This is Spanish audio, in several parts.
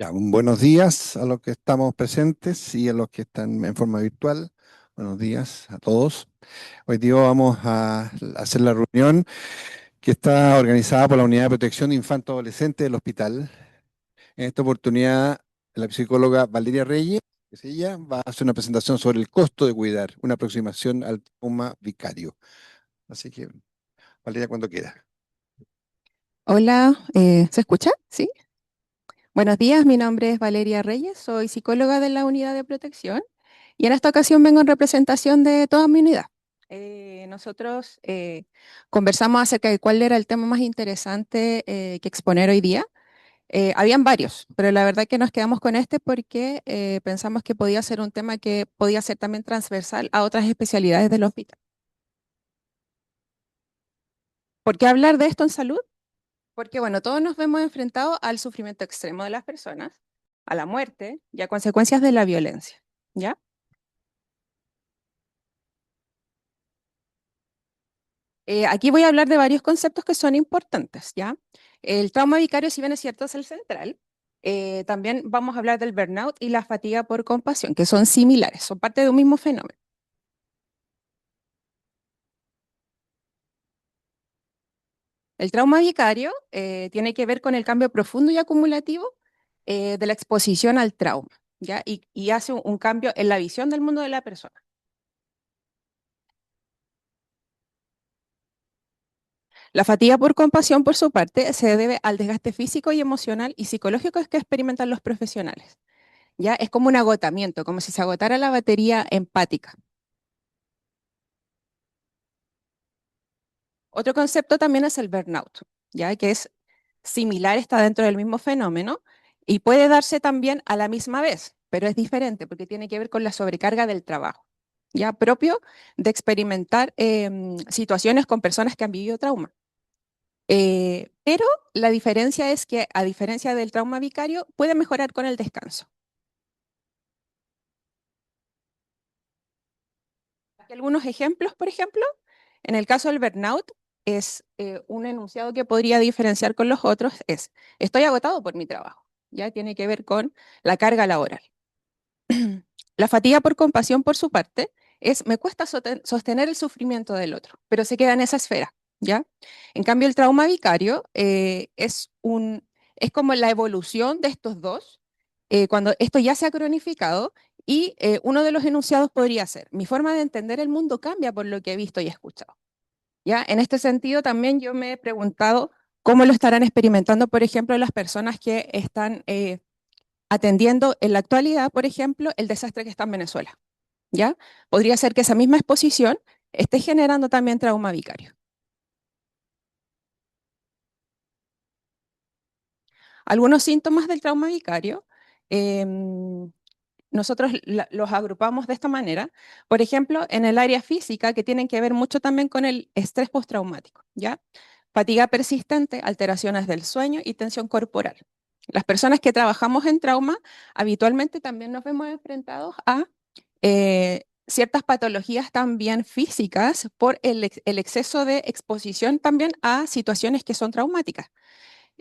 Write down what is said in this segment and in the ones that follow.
Ya, buenos días a los que estamos presentes y a los que están en forma virtual. Buenos días a todos. Hoy día vamos a hacer la reunión que está organizada por la Unidad de Protección de Infantos y Adolescentes del hospital. En esta oportunidad, la psicóloga Valeria Reyes, que es ella, va a hacer una presentación sobre el costo de cuidar, una aproximación al trauma vicario. Así que, Valeria, cuando quiera. Hola, ¿se escucha? Sí. Buenos días, mi nombre es Valeria Reyes, soy psicóloga de la unidad de protección y en esta ocasión vengo en representación de toda mi unidad. Nosotros conversamos acerca de cuál era el tema más interesante que exponer hoy día. Habían varios, pero la verdad que nos quedamos con este porque pensamos que podía ser un tema que podía ser también transversal a otras especialidades del hospital. ¿Por qué hablar de esto en salud? Porque, bueno, todos nos vemos enfrentados al sufrimiento extremo de las personas, a la muerte y a consecuencias de la violencia, ¿ya? Aquí voy a hablar de varios conceptos que son importantes, ¿ya? El trauma vicario, si bien es cierto, es el central. También vamos a hablar del burnout y la fatiga por compasión, que son similares, son parte de un mismo fenómeno. El trauma vicario tiene que ver con el cambio profundo y acumulativo de la exposición al trauma, ¿ya? Y hace un cambio en la visión del mundo de la persona. La fatiga por compasión, por su parte, se debe al desgaste físico y emocional y psicológico que experimentan los profesionales. Ya es como un agotamiento, como si se agotara la batería empática. Otro concepto también es el burnout, ya que es similar, está dentro del mismo fenómeno y puede darse también a la misma vez, pero es diferente porque tiene que ver con la sobrecarga del trabajo, ya propio de experimentar situaciones con personas que han vivido trauma. Pero la diferencia es que, a diferencia del trauma vicario, puede mejorar con el descanso. Aquí algunos ejemplos, por ejemplo, en el caso del burnout, es un enunciado que podría diferenciar con los otros, es, estoy agotado por mi trabajo, ya tiene que ver con la carga laboral. La fatiga por compasión, por su parte, es, me cuesta sostener el sufrimiento del otro, pero se queda en esa esfera, ¿ya? En cambio, el trauma vicario es como la evolución de estos dos, cuando esto ya se ha cronificado y uno de los enunciados podría ser, mi forma de entender el mundo cambia por lo que he visto y escuchado. ¿Ya? En este sentido, también yo me he preguntado cómo lo estarán experimentando, por ejemplo, las personas que están atendiendo en la actualidad, por ejemplo, el desastre que está en Venezuela. ¿Ya? Podría ser que esa misma exposición esté generando también trauma vicario. Algunos síntomas del trauma vicario, em, nosotros los agrupamos de esta manera, por ejemplo, en el área física, que tienen que ver mucho también con el estrés postraumático, ¿ya? Fatiga persistente, alteraciones del sueño y tensión corporal. Las personas que trabajamos en trauma habitualmente también nos vemos enfrentados a ciertas patologías también físicas por el exceso de exposición también a situaciones que son traumáticas.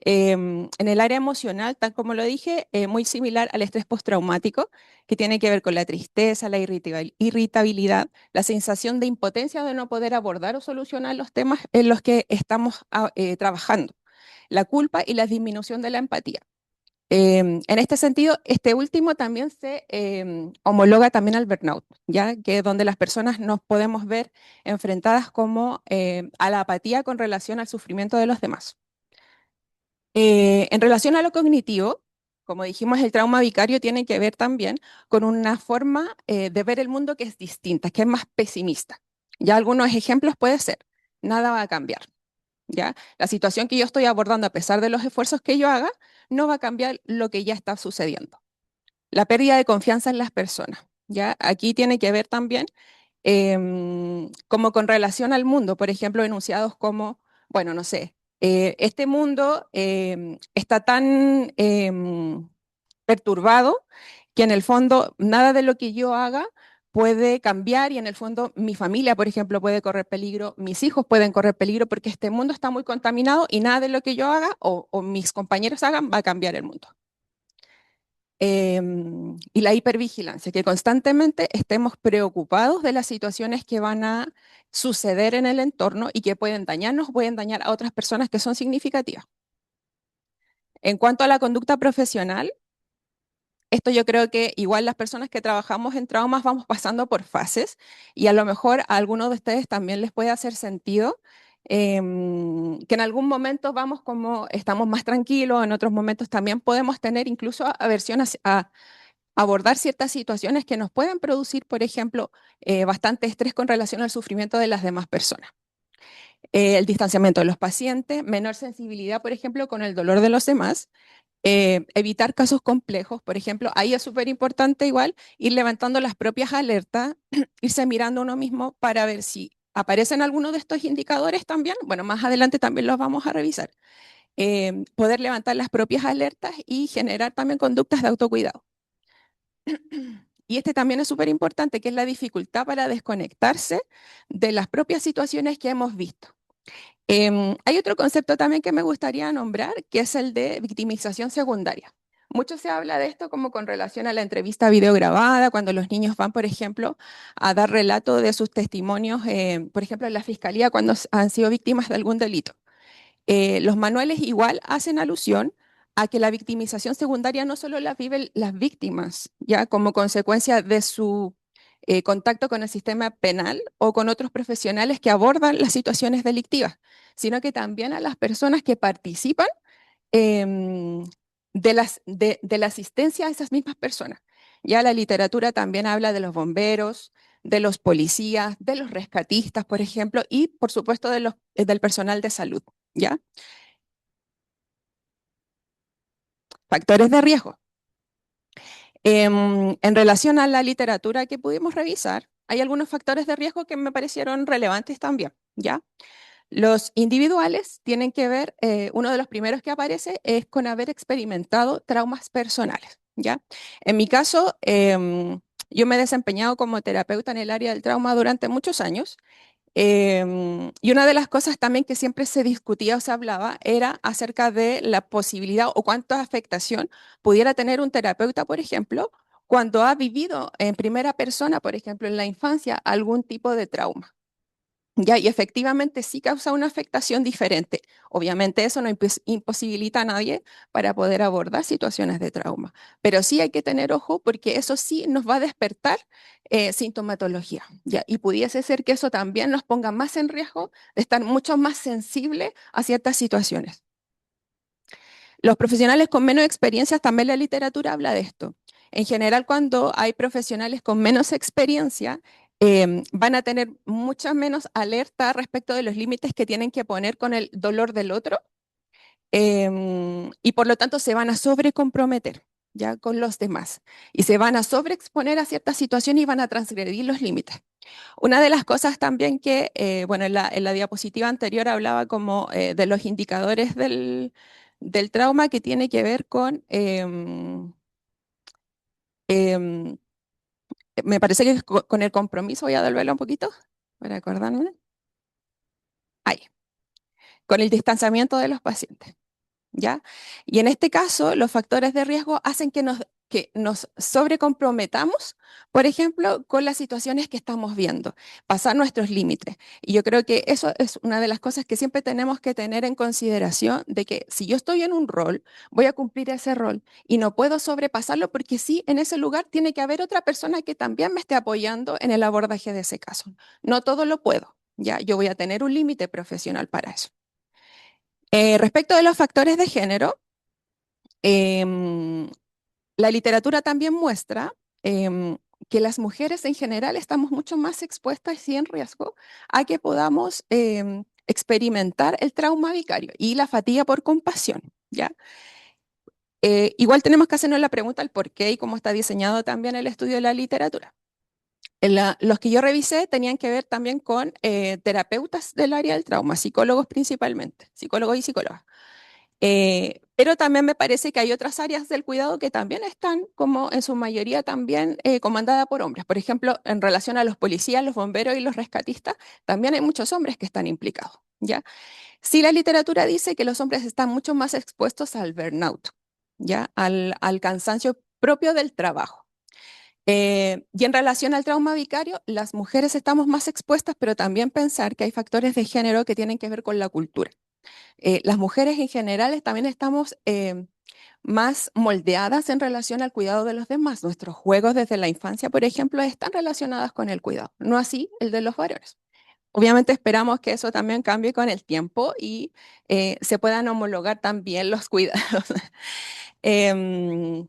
En el área emocional, tal como lo dije, muy similar al estrés postraumático, que tiene que ver con la tristeza, la irritabilidad, la sensación de impotencia de no poder abordar o solucionar los temas en los que estamos trabajando, la culpa y la disminución de la empatía. En este sentido, este último también se homologa también al burnout, ya que es donde las personas nos podemos ver enfrentadas como a la apatía con relación al sufrimiento de los demás. En relación a lo cognitivo, como dijimos, el trauma vicario tiene que ver también con una forma de ver el mundo que es distinta, que es más pesimista. Ya algunos ejemplos puede ser, nada va a cambiar, ¿ya? La situación que yo estoy abordando, a pesar de los esfuerzos que yo haga, no va a cambiar lo que ya está sucediendo. La pérdida de confianza en las personas, ¿ya? Aquí tiene que ver también como con relación al mundo, por ejemplo, enunciados como, bueno, no sé, este mundo está tan perturbado que en el fondo nada de lo que yo haga puede cambiar y en el fondo mi familia, por ejemplo, puede correr peligro, mis hijos pueden correr peligro porque este mundo está muy contaminado y nada de lo que yo haga o mis compañeros hagan va a cambiar el mundo. y la hipervigilancia, que constantemente estemos preocupados de las situaciones que van a suceder en el entorno y que pueden dañarnos, pueden dañar a otras personas que son significativas. En cuanto a la conducta profesional, esto yo creo que igual las personas que trabajamos en traumas vamos pasando por fases y a lo mejor a algunos de ustedes también les puede hacer sentido que en algún momento vamos como estamos más tranquilos, en otros momentos también podemos tener incluso aversión a abordar ciertas situaciones que nos pueden producir, por ejemplo, bastante estrés con relación al sufrimiento de las demás personas. El distanciamiento de los pacientes, menor sensibilidad, por ejemplo, con el dolor de los demás, evitar casos complejos, por ejemplo, ahí es súper importante igual ir levantando las propias alertas, irse mirando uno mismo para ver si aparecen algunos de estos indicadores también, bueno, más adelante también los vamos a revisar, poder levantar las propias alertas y generar también conductas de autocuidado. Y este también es súper importante, que es la dificultad para desconectarse de las propias situaciones que hemos visto. Hay otro concepto también que me gustaría nombrar, que es el de victimización secundaria. Mucho se habla de esto como con relación a la entrevista videograbada, cuando los niños van, por ejemplo, a dar relato de sus testimonios, por ejemplo, en la fiscalía cuando han sido víctimas de algún delito. Los manuales igual hacen alusión a que la victimización secundaria no solo la viven las víctimas, ya como consecuencia de su contacto con el sistema penal o con otros profesionales que abordan las situaciones delictivas, sino que también a las personas que participan em, de la asistencia a esas mismas personas. Ya la literatura también habla de los bomberos, de los policías, de los rescatistas, por ejemplo, y por supuesto del personal de salud. ¿Ya? Factores de riesgo. En relación a la literatura que pudimos revisar, hay algunos factores de riesgo que me parecieron relevantes también, ¿ya? Los individuales tienen que ver, uno de los primeros que aparece es con haber experimentado traumas personales, ¿ya? En mi caso, yo me he desempeñado como terapeuta en el área del trauma durante muchos años. Y una de las cosas también que siempre se discutía o se hablaba era acerca de la posibilidad o cuánta afectación pudiera tener un terapeuta, por ejemplo, cuando ha vivido en primera persona, por ejemplo, en la infancia, algún tipo de trauma. Ya, y efectivamente sí causa una afectación diferente. Obviamente eso no imposibilita a nadie para poder abordar situaciones de trauma, pero sí hay que tener ojo porque eso sí nos va a despertar sintomatología, ¿ya? Y pudiese ser que eso también nos ponga más en riesgo de estar mucho más sensible a ciertas situaciones. Los profesionales con menos experiencias, también la literatura habla de esto. En general, cuando hay profesionales con menos experiencia, van a tener mucha menos alerta respecto de los límites que tienen que poner con el dolor del otro y por lo tanto se van a sobrecomprometer ya con los demás y se van a sobreexponer a ciertas situaciones y van a transgredir los límites. Una de las cosas también que, bueno, en la diapositiva anterior hablaba como de los indicadores del trauma que tiene que ver con, em, me parece que es con el compromiso, voy a devolverlo un poquito para acordarme, ahí, con el distanciamiento de los pacientes. ¿Ya? Y en este caso, los factores de riesgo hacen que nos sobrecomprometamos, por ejemplo, con las situaciones que estamos viendo, pasar nuestros límites. Y yo creo que eso es una de las cosas que siempre tenemos que tener en consideración, de que si yo estoy en un rol, voy a cumplir ese rol y no puedo sobrepasarlo porque sí, en ese lugar tiene que haber otra persona que también me esté apoyando en el abordaje de ese caso. No todo lo puedo, ¿ya? Yo voy a tener un límite profesional para eso. Respecto de los factores de género, em, la literatura también muestra que las mujeres en general estamos mucho más expuestas y en riesgo a que podamos experimentar el trauma vicario y la fatiga por compasión, ¿ya? Igual tenemos que hacernos la pregunta el por qué y cómo está diseñado también el estudio de la literatura. Los que yo revisé tenían que ver también con terapeutas del área del trauma, psicólogos principalmente, psicólogos y psicólogas. Pero también me parece que hay otras áreas del cuidado que también están, como en su mayoría también comandadas por hombres. Por ejemplo, en relación a los policías, los bomberos y los rescatistas, también hay muchos hombres que están implicados, ¿ya? Sí, la literatura dice que los hombres están mucho más expuestos al burnout, ¿ya? Al cansancio propio del trabajo. Y en relación al trauma vicario, las mujeres estamos más expuestas, pero también pensar que hay factores de género que tienen que ver con la cultura. Las mujeres en general también estamos más moldeadas en relación al cuidado de los demás. Nuestros juegos desde la infancia, por ejemplo, están relacionados con el cuidado, no así el de los varones. Obviamente esperamos que eso también cambie con el tiempo y se puedan homologar también los cuidados. Em,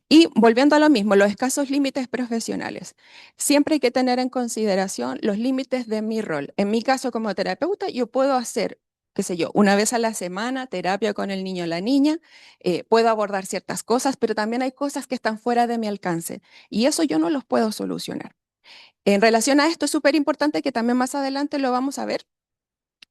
y volviendo a lo mismo, los escasos límites profesionales. Siempre hay que tener en consideración los límites de mi rol. En mi caso como terapeuta, yo puedo hacer, qué sé yo, una vez a la semana terapia con el niño o la niña, puedo abordar ciertas cosas, pero también hay cosas que están fuera de mi alcance y eso yo no los puedo solucionar. En relación a esto es súper importante que también más adelante lo vamos a ver,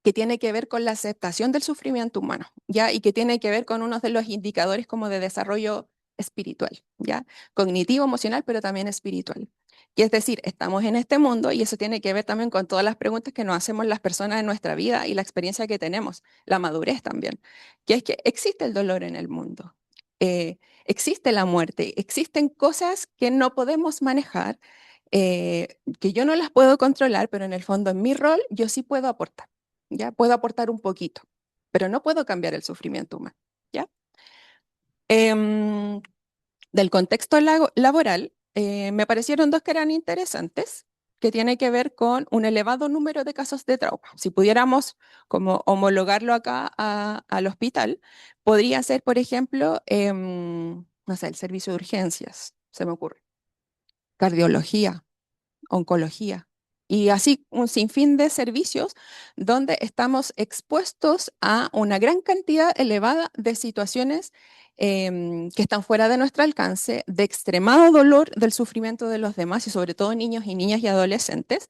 que tiene que ver con la aceptación del sufrimiento humano, ¿ya? Y que tiene que ver con uno de los indicadores como de desarrollo espiritual, ¿ya? Cognitivo, emocional, pero también espiritual. Y es decir, estamos en este mundo y eso tiene que ver también con todas las preguntas que nos hacemos las personas en nuestra vida y la experiencia que tenemos, la madurez también, que es que existe el dolor en el mundo, existe la muerte, existen cosas que no podemos manejar, que yo no las puedo controlar, pero en el fondo en mi rol yo sí puedo aportar. ¿Ya? Puedo aportar un poquito, pero no puedo cambiar el sufrimiento humano, ¿ya? Em, del contexto laboral, me parecieron dos que eran interesantes, que tiene que ver con un elevado número de casos de trauma. Si pudiéramos como homologarlo acá al hospital, podría ser, por ejemplo, no sé, el servicio de urgencias, se me ocurre, cardiología, oncología y así un sinfín de servicios donde estamos expuestos a una gran cantidad elevada de situaciones que están fuera de nuestro alcance, de extremado dolor del sufrimiento de los demás y sobre todo niños y niñas y adolescentes.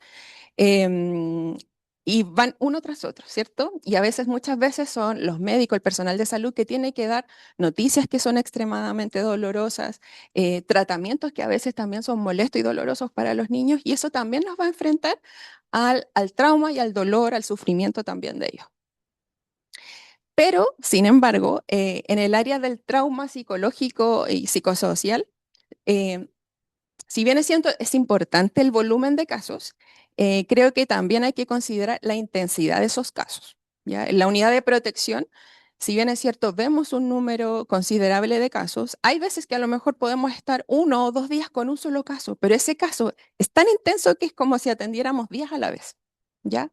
em, y van uno tras otro, ¿cierto? Y a veces, muchas veces son los médicos, el personal de salud que tiene que dar noticias que son extremadamente dolorosas, tratamientos que a veces también son molestos y dolorosos para los niños, y eso también nos va a enfrentar al trauma y al dolor, al sufrimiento también de ellos. Pero, sin embargo, en el área del trauma psicológico y psicosocial, eh, si bien es importante el volumen de casos, creo que también hay que considerar la intensidad de esos casos. ¿Ya? En la unidad de protección, si bien es cierto, vemos un número considerable de casos, hay veces que a lo mejor podemos estar 1 o 2 días con un solo caso, pero ese caso es tan intenso que es como si atendiéramos días a la vez. ¿Ya?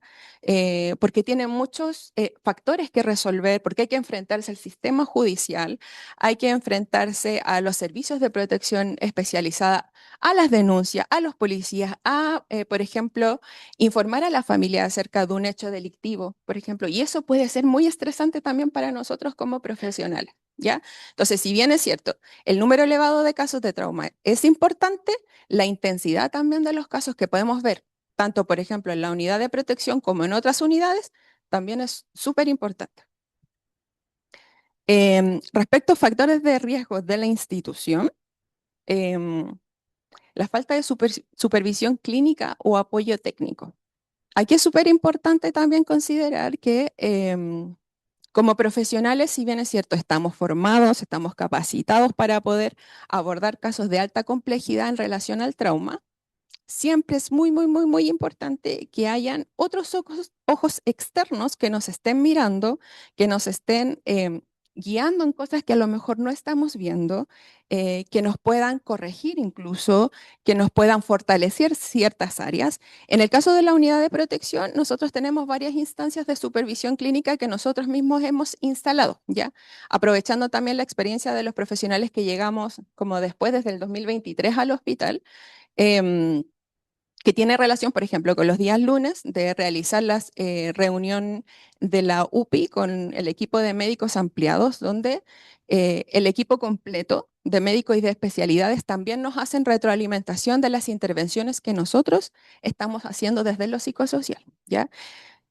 Porque tiene muchos factores que resolver, porque hay que enfrentarse al sistema judicial, hay que enfrentarse a los servicios de protección especializada, a las denuncias, a los policías, por ejemplo, informar a la familia acerca de un hecho delictivo, por ejemplo, y eso puede ser muy estresante también para nosotros como profesionales, ¿ya? Entonces, si bien es cierto, el número elevado de casos de trauma es importante, la intensidad también de los casos que podemos ver, tanto, por ejemplo, en la unidad de protección como en otras unidades, también es súper importante. Respecto a factores de riesgo de la institución, em, la falta de supervisión clínica o apoyo técnico. Aquí es súper importante también considerar que como profesionales, si bien es cierto, estamos formados, estamos capacitados para poder abordar casos de alta complejidad en relación al trauma, siempre es muy, muy, muy, muy importante que hayan otros ojos externos que nos estén mirando, que nos estén guiando en cosas que a lo mejor no estamos viendo, que nos puedan corregir incluso, que nos puedan fortalecer ciertas áreas. En el caso de la unidad de protección, nosotros tenemos varias instancias de supervisión clínica que nosotros mismos hemos instalado, ¿ya? Aprovechando también la experiencia de los profesionales que llegamos como después, desde el 2023 al hospital. em, que tiene relación, por ejemplo, con los días lunes de realizar la reunión de la UPI con el equipo de médicos ampliados, donde el equipo completo de médicos y de especialidades también nos hacen retroalimentación de las intervenciones que nosotros estamos haciendo desde lo psicosocial, ¿ya?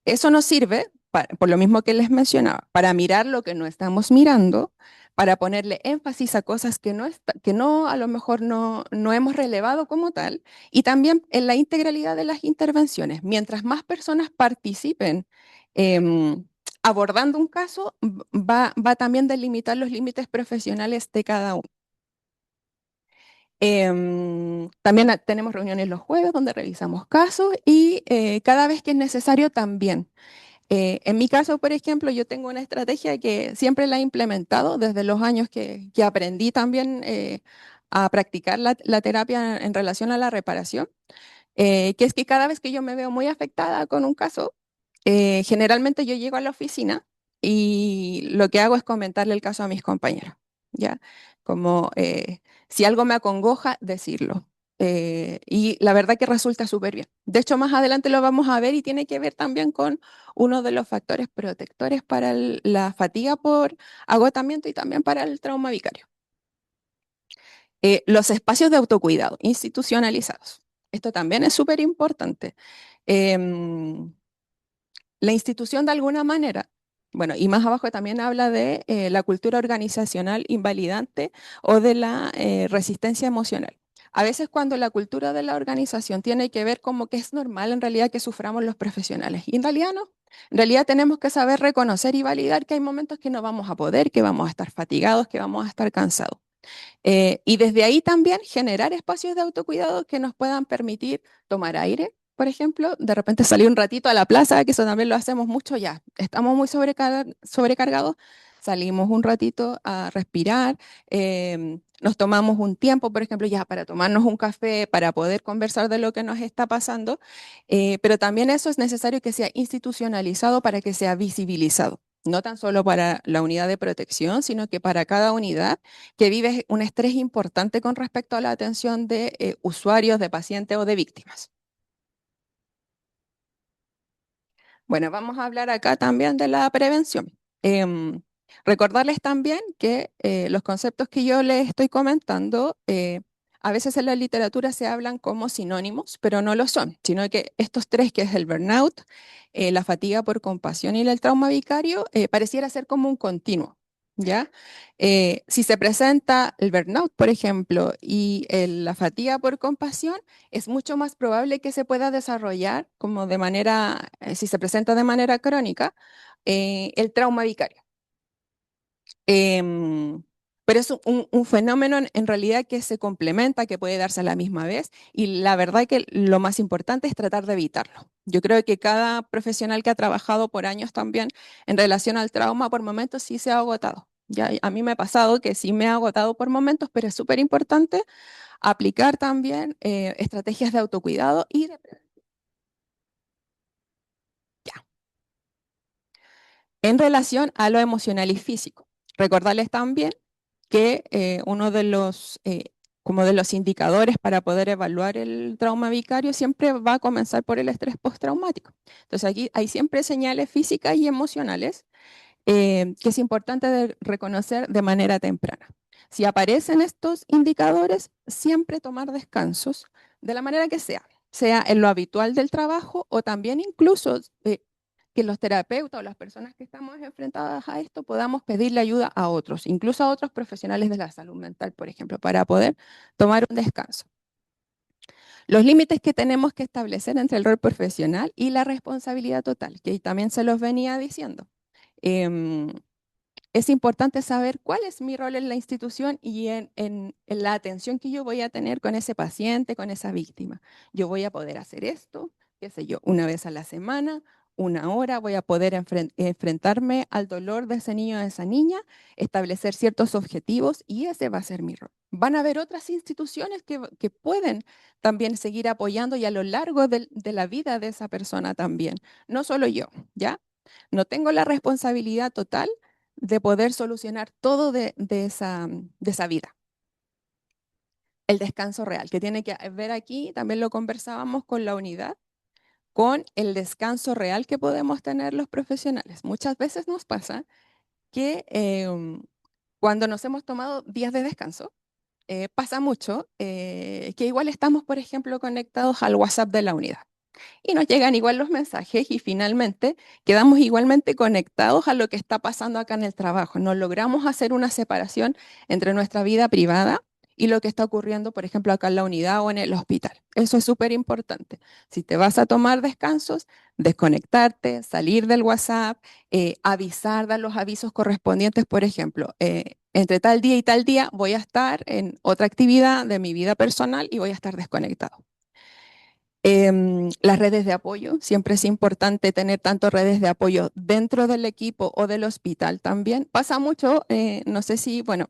Eso nos sirve, por lo mismo que les mencionaba, para mirar lo que no estamos mirando, para ponerle énfasis a cosas que no a lo mejor no hemos relevado como tal, y también en la integralidad de las intervenciones. Mientras más personas participen em, abordando un caso, va también a delimitar los límites profesionales de cada uno. También tenemos reuniones los jueves donde revisamos casos y cada vez que es necesario también. En mi caso, por ejemplo, yo tengo una estrategia que siempre la he implementado desde los años que aprendí también a practicar la terapia en relación a la reparación, que es que cada vez que yo me veo muy afectada con un caso, generalmente yo llego a la oficina y lo que hago es comentarle el caso a mis compañeros, ¿ya? Como si algo me acongoja, decirlo. Y la verdad que resulta súper bien. De hecho, más adelante lo vamos a ver y tiene que ver también con uno de los factores protectores para la fatiga por agotamiento y también para el trauma vicario. Los espacios de autocuidado institucionalizados. Esto también es súper importante. Em, la institución de alguna manera, bueno, y más abajo también habla de la cultura organizacional invalidante o de la resistencia emocional. A veces cuando la cultura de la organización tiene que ver como que es normal en realidad que suframos los profesionales. Y en realidad no. En realidad tenemos que saber reconocer y validar que hay momentos que no vamos a poder, que vamos a estar fatigados, que vamos a estar cansados. Y desde ahí también generar espacios de autocuidado que nos puedan permitir tomar aire, por ejemplo, de repente salir un ratito a la plaza, que eso también lo hacemos mucho ya. Estamos muy sobrecargados, salimos un ratito a respirar, nos tomamos un tiempo, por ejemplo, ya para tomarnos un café, para poder conversar de lo que nos está pasando, pero también eso es necesario que sea institucionalizado para que sea visibilizado. No tan solo para la unidad de protección, sino que para cada unidad que vive un estrés importante con respecto a la atención de usuarios, de pacientes o de víctimas. Bueno, vamos a hablar acá también de la prevención. Recordarles también que los conceptos que yo les estoy comentando, a veces en la literatura se hablan como sinónimos, pero no lo son, sino que estos tres, que es el burnout, la fatiga por compasión y el trauma vicario, pareciera ser como un continuo, ¿ya? Si se presenta el burnout, por ejemplo, y la fatiga por compasión, es mucho más probable que se pueda desarrollar como de manera, si se presenta de manera crónica, el trauma vicario. Em, pero es un fenómeno en realidad que se complementa, que puede darse a la misma vez, y la verdad que lo más importante es tratar de evitarlo. Yo creo que cada profesional que ha trabajado por años también en relación al trauma, por momentos sí se ha agotado. Ya, a mí me ha pasado que sí me ha agotado por momentos, pero es súper importante aplicar también estrategias de autocuidado y de ya. En relación a lo emocional y físico. Recordarles también que uno de los, como de los indicadores para poder evaluar el trauma vicario siempre va a comenzar por el estrés postraumático. Entonces aquí hay siempre señales físicas y emocionales que es importante reconocer de manera temprana. Si aparecen estos indicadores, siempre tomar descansos de la manera que sea en lo habitual del trabajo o también incluso que los terapeutas o las personas que estamos enfrentadas a esto podamos pedirle ayuda a otros, incluso a otros profesionales de la salud mental, por ejemplo, para poder tomar un descanso. Los límites que tenemos que establecer entre el rol profesional y la responsabilidad total, que también se los venía diciendo. Em, es importante saber cuál es mi rol en la institución y en la atención que yo voy a tener con ese paciente, con esa víctima. Yo voy a poder hacer esto, qué sé yo, una vez a la semana, una hora, voy a poder enfrentarme al dolor de ese niño o de esa niña, establecer ciertos objetivos y ese va a ser mi rol. Van a haber otras instituciones que pueden también seguir apoyando y a lo largo de la vida de esa persona también, no solo yo, ¿ya? No tengo la responsabilidad total de poder solucionar todo de esa vida. El descanso real, que tiene que ver aquí, también lo conversábamos con la unidad, con el descanso real que podemos tener los profesionales. Muchas veces nos pasa que cuando nos hemos tomado días de descanso, pasa mucho que igual estamos, por ejemplo, conectados al WhatsApp de la unidad y nos llegan igual los mensajes y finalmente quedamos igualmente conectados a lo que está pasando acá en el trabajo. No logramos hacer una separación entre nuestra vida privada y lo que está ocurriendo, por ejemplo, acá en la unidad o en el hospital. Eso es súper importante. Si te vas a tomar descansos, desconectarte, salir del WhatsApp, avisar, dar los avisos correspondientes, por ejemplo. entre tal día y tal día voy a estar en otra actividad de mi vida personal y voy a estar desconectado. Las redes de apoyo, siempre es importante tener tanto redes de apoyo dentro del equipo o del hospital también. Pasa mucho, no sé si, bueno,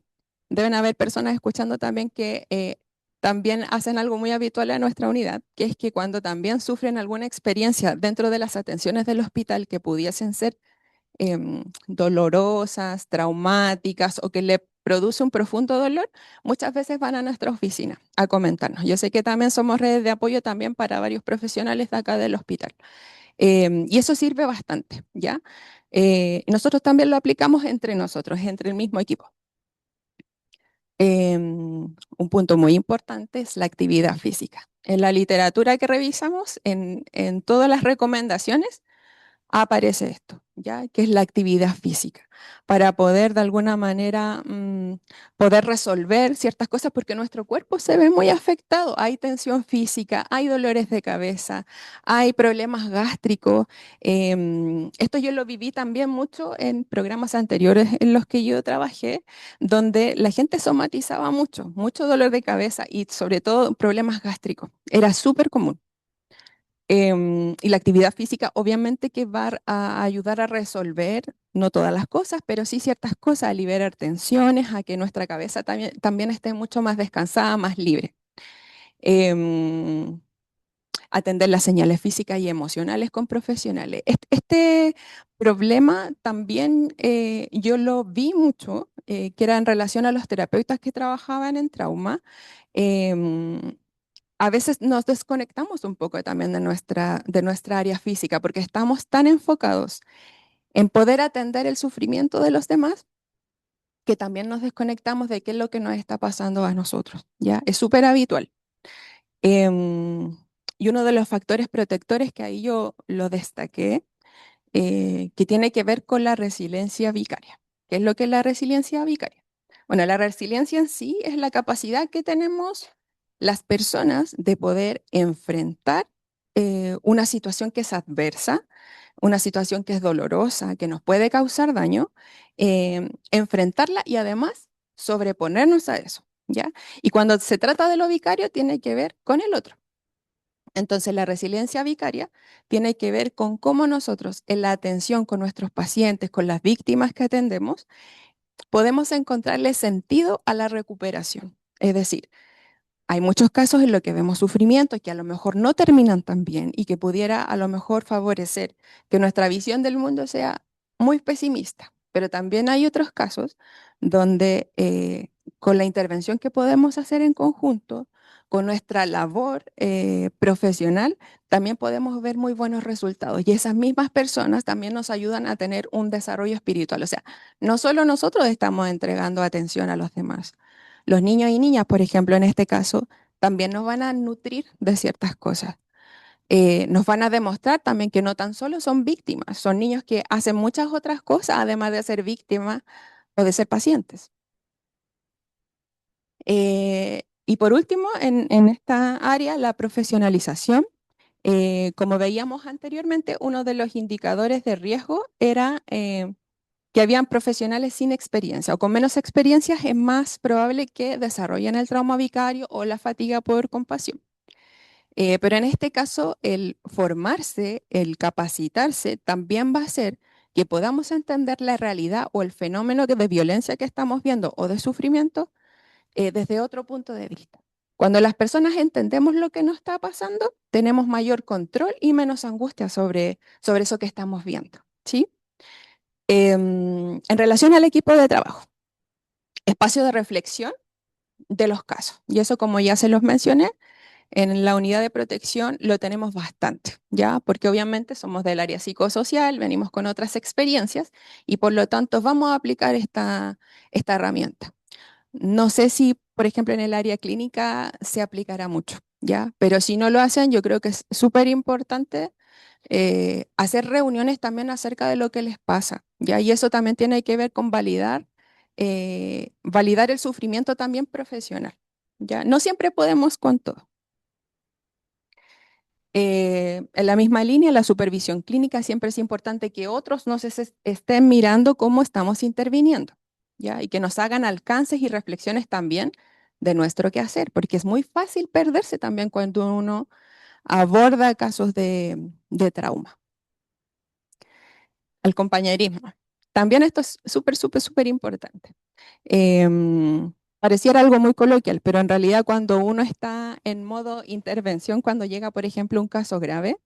deben haber personas escuchando también que también hacen algo muy habitual en nuestra unidad, que es que cuando también sufren alguna experiencia dentro de las atenciones del hospital que pudiesen ser dolorosas, traumáticas o que le produce un profundo dolor, muchas veces van a nuestra oficina a comentarnos. Yo sé que también somos redes de apoyo también para varios profesionales de acá del hospital. Y eso sirve bastante, ¿ya? Nosotros también lo aplicamos entre nosotros, entre el mismo equipo. Un punto muy importante es la actividad física. En la literatura que revisamos, en todas las recomendaciones, aparece esto, ¿ya? Que es la actividad física, para poder de alguna manera poder resolver ciertas cosas, porque nuestro cuerpo se ve muy afectado. Hay tensión física, hay dolores de cabeza, hay problemas gástricos. Esto yo lo viví también mucho en programas anteriores en los que yo trabajé, donde la gente somatizaba mucho, mucho dolor de cabeza y sobre todo problemas gástricos. Era súper común. Y la actividad física obviamente que va a ayudar a resolver, no todas las cosas, pero sí ciertas cosas, a liberar tensiones, a que nuestra cabeza también esté mucho más descansada, más libre. Em, Atender las señales físicas y emocionales con profesionales. Este problema también yo lo vi mucho, que era en relación a los terapeutas que trabajaban en trauma. Em, a veces nos desconectamos un poco también de nuestra área física porque estamos tan enfocados en poder atender el sufrimiento de los demás que también nos desconectamos de qué es lo que nos está pasando a nosotros, ¿ya? Es súper habitual. Em, y uno de los factores protectores que ahí yo lo destaqué, que tiene que ver con la resiliencia vicaria. ¿Qué es lo que es la resiliencia vicaria? Bueno, la resiliencia en sí es la capacidad que tenemos las personas de poder enfrentar una situación que es adversa, una situación que es dolorosa, que nos puede causar daño, enfrentarla y además sobreponernos a eso, ¿ya? Y cuando se trata de lo vicario, tiene que ver con el otro. Entonces, la resiliencia vicaria tiene que ver con cómo nosotros, en la atención con nuestros pacientes, con las víctimas que atendemos, podemos encontrarle sentido a la recuperación. Es decir, hay muchos casos en los que vemos sufrimientos que a lo mejor no terminan tan bien y que pudiera a lo mejor favorecer que nuestra visión del mundo sea muy pesimista. Pero también hay otros casos donde con la intervención que podemos hacer en conjunto, con nuestra labor profesional, también podemos ver muy buenos resultados. Y esas mismas personas también nos ayudan a tener un desarrollo espiritual. O sea, no solo nosotros estamos entregando atención a los demás, los niños y niñas, por ejemplo, en este caso, también nos van a nutrir de ciertas cosas. Nos van a demostrar también que no tan solo son víctimas, son niños que hacen muchas otras cosas además de ser víctimas o de ser pacientes. Y por último, en esta área, la profesionalización. Como veíamos anteriormente, uno de los indicadores de riesgo era que habían profesionales sin experiencia o con menos experiencias, es más probable que desarrollen el trauma vicario o la fatiga por compasión. Pero en este caso, el formarse, el capacitarse, también va a hacer que podamos entender la realidad o el fenómeno de violencia que estamos viendo o de sufrimiento desde otro punto de vista. Cuando las personas entendemos lo que nos está pasando, tenemos mayor control y menos angustia sobre eso que estamos viendo, ¿sí? En relación al equipo de trabajo, espacio de reflexión de los casos. Y eso, como ya se los mencioné, en la unidad de protección lo tenemos bastante, ¿ya? Porque obviamente somos del área psicosocial, venimos con otras experiencias y por lo tanto vamos a aplicar esta herramienta. No sé si, por ejemplo, en el área clínica se aplicará mucho, ¿ya? Pero si no lo hacen, yo creo que es súper importante hacer reuniones también acerca de lo que les pasa, ¿ya? Y eso también tiene que ver con validar el sufrimiento también profesional, ¿ya? No siempre podemos con todo. En la misma línea, la supervisión clínica siempre es importante que otros nos estén mirando cómo estamos interviniendo. ¿ya? Y que nos hagan alcances y reflexiones también de nuestro quehacer, porque es muy fácil perderse también cuando uno aborda casos de trauma. El compañerismo. También esto es súper, súper, súper importante. Pareciera algo muy coloquial, pero en realidad cuando uno está en modo intervención, cuando llega, por ejemplo, un caso grave,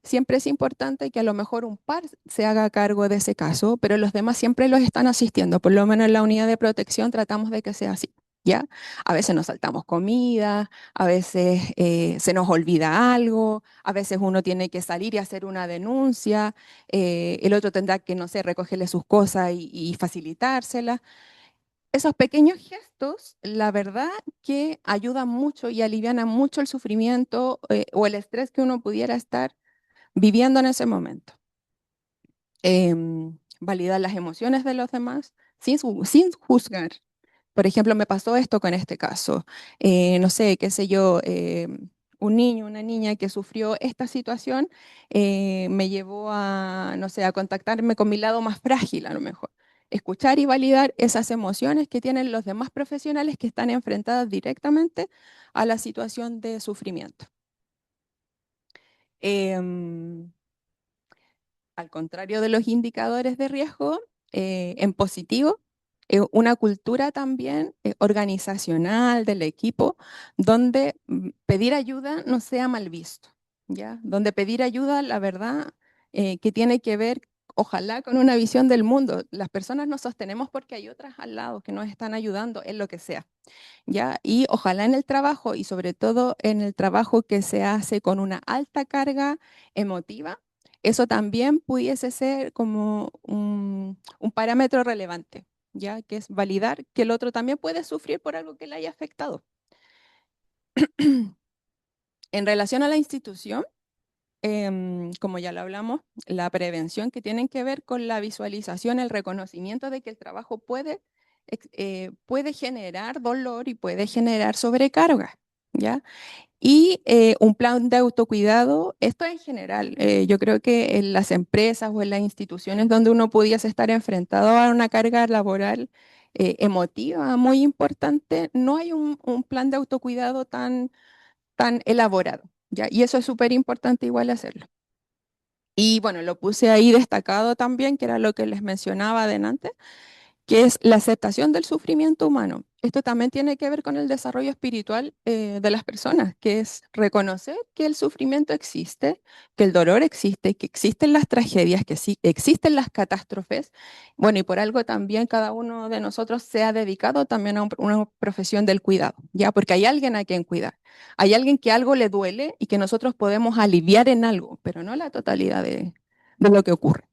siempre es importante que a lo mejor un par se haga cargo de ese caso, pero los demás siempre los están asistiendo. Por lo menos en la unidad de protección tratamos de que sea así, ¿ya? A veces nos saltamos comida, a veces se nos olvida algo, a veces uno tiene que salir y hacer una denuncia, el otro tendrá que, no sé, recogerle sus cosas y facilitárselas. Esos pequeños gestos, la verdad que ayudan mucho y alivianan mucho el sufrimiento o el estrés que uno pudiera estar viviendo en ese momento. Validar las emociones de los demás sin juzgar. Por ejemplo, me pasó esto con este caso. No sé, qué sé yo, un niño, una niña que sufrió esta situación me llevó a, no sé, a contactarme con mi lado más frágil a lo mejor. Escuchar y validar esas emociones que tienen los demás profesionales que están enfrentadas directamente a la situación de sufrimiento. Em, Al contrario de los indicadores de riesgo, en positivo, una cultura también organizacional del equipo donde pedir ayuda no sea mal visto, ¿ya? Donde pedir ayuda, la verdad, que tiene que ver, ojalá, con una visión del mundo. Las personas nos sostenemos porque hay otras al lado que nos están ayudando en lo que sea. ¿Ya? Y ojalá en el trabajo y sobre todo en el trabajo que se hace con una alta carga emotiva, eso también pudiese ser como un parámetro relevante, ¿ya? Que es validar que el otro también puede sufrir por algo que le haya afectado. En relación a la institución, como ya lo hablamos, la prevención que tienen que ver con la visualización, el reconocimiento de que el trabajo puede generar dolor y puede generar sobrecarga, ¿ya? Y un plan de autocuidado, esto en general, yo creo que en las empresas o en las instituciones donde uno pudiese estar enfrentado a una carga laboral emotiva muy importante, no hay un plan de autocuidado tan elaborado, ¿ya? Y eso es súper importante igual hacerlo. Y bueno, lo puse ahí destacado también, que era lo que les mencionaba adelante, que es la aceptación del sufrimiento humano. Esto también tiene que ver con el desarrollo espiritual de las personas, que es reconocer que el sufrimiento existe, que el dolor existe, que existen las tragedias, que sí, existen las catástrofes. Bueno, y por algo también cada uno de nosotros se ha dedicado también a una profesión del cuidado, ¿ya? Porque hay alguien a quien cuidar. Hay alguien que algo le duele y que nosotros podemos aliviar en algo, pero no la totalidad de lo que ocurre.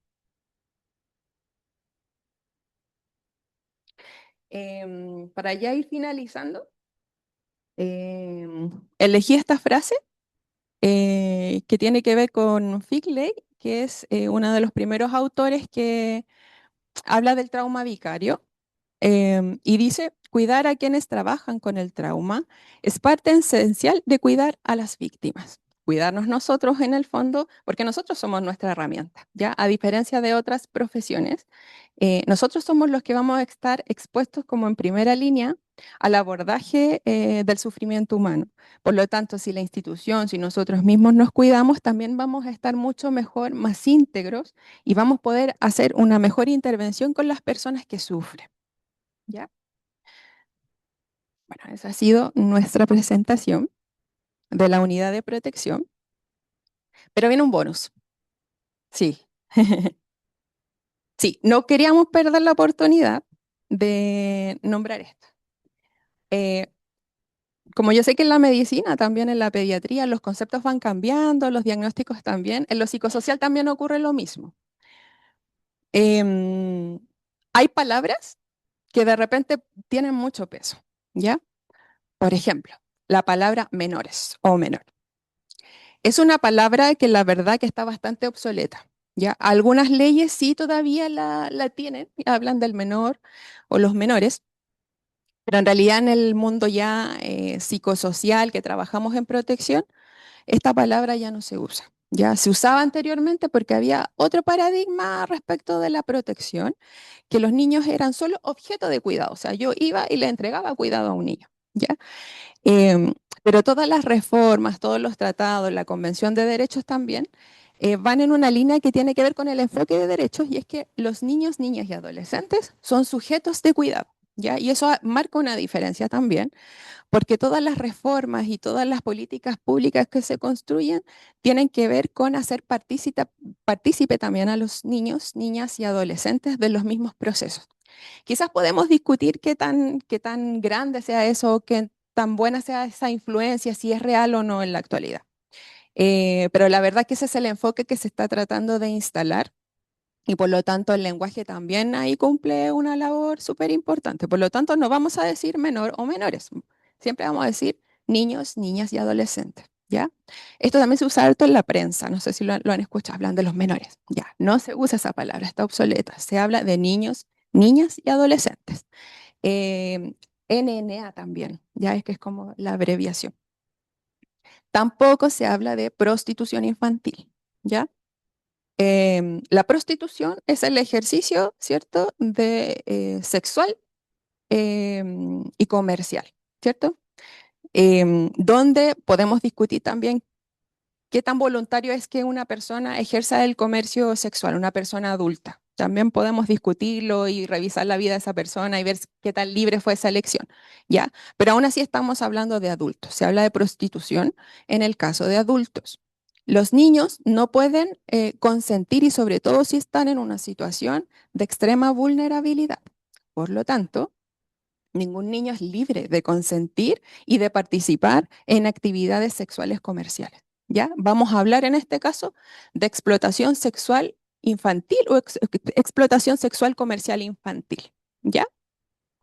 Para ya ir finalizando, elegí esta frase que tiene que ver con Figley, que es uno de los primeros autores que habla del trauma vicario y dice, cuidar a quienes trabajan con el trauma es parte esencial de cuidar a las víctimas. Cuidarnos nosotros en el fondo, porque nosotros somos nuestra herramienta, ¿ya? A diferencia de otras profesiones, nosotros somos los que vamos a estar expuestos como en primera línea al abordaje del sufrimiento humano. Por lo tanto, si la institución, si nosotros mismos nos cuidamos, también vamos a estar mucho mejor, más íntegros y vamos a poder hacer una mejor intervención con las personas que sufren. ¿Ya? Bueno, esa ha sido nuestra presentación de la unidad de protección, pero viene un bonus. Sí, sí, no queríamos perder la oportunidad de nombrar esto. Eh, Como yo sé que en la medicina, también en la pediatría, los conceptos van cambiando, los diagnósticos también, en lo psicosocial también ocurre lo mismo. Em, Hay palabras que de repente tienen mucho peso, ¿ya? Por ejemplo, la palabra menores o menor. Es una palabra que la verdad que está bastante obsoleta. ¿Ya? Algunas leyes sí todavía la tienen, y hablan del menor o los menores, pero en realidad en el mundo ya psicosocial que trabajamos en protección, esta palabra ya no se usa. Ya se usaba anteriormente porque había otro paradigma respecto de la protección, que los niños eran solo objeto de cuidado. O sea, yo iba y le entregaba cuidado a un niño. ¿Ya? Em, pero todas las reformas, todos los tratados, la Convención de Derechos también, van en una línea que tiene que ver con el enfoque de derechos y es que los niños, niñas y adolescentes son sujetos de cuidado. ¿Ya? Y eso marca una diferencia también, porque todas las reformas y todas las políticas públicas que se construyen tienen que ver con hacer partícipe también a los niños, niñas y adolescentes de los mismos procesos. Quizás podemos discutir qué tan grande sea eso, qué tan buena sea esa influencia, si es real o no en la actualidad. Pero la verdad que ese es el enfoque que se está tratando de instalar y por lo tanto el lenguaje también ahí cumple una labor súper importante. Por lo tanto, no vamos a decir menor o menores, siempre vamos a decir niños, niñas y adolescentes. ¿Ya? Esto también se usa harto en la prensa, no sé si lo han escuchado, hablan de los menores. Ya, no se usa esa palabra, está obsoleta. Se habla de niños, niñas y adolescentes. Eh, NNA también, ya es que es como la abreviación. Tampoco se habla de prostitución infantil, ¿ya? La prostitución es el ejercicio, ¿cierto?, de sexual y comercial, ¿cierto? Donde podemos discutir también qué tan voluntario es que una persona ejerza el comercio sexual, una persona adulta. También podemos discutirlo y revisar la vida de esa persona y ver qué tan libre fue esa elección, ¿ya? Pero aún así estamos hablando de adultos. Se habla de prostitución en el caso de adultos. Los niños no pueden consentir y sobre todo si están en una situación de extrema vulnerabilidad. Por lo tanto, ningún niño es libre de consentir y de participar en actividades sexuales comerciales. ¿Ya? Vamos a hablar en este caso de explotación sexual infantil o explotación sexual comercial infantil. ¿Ya?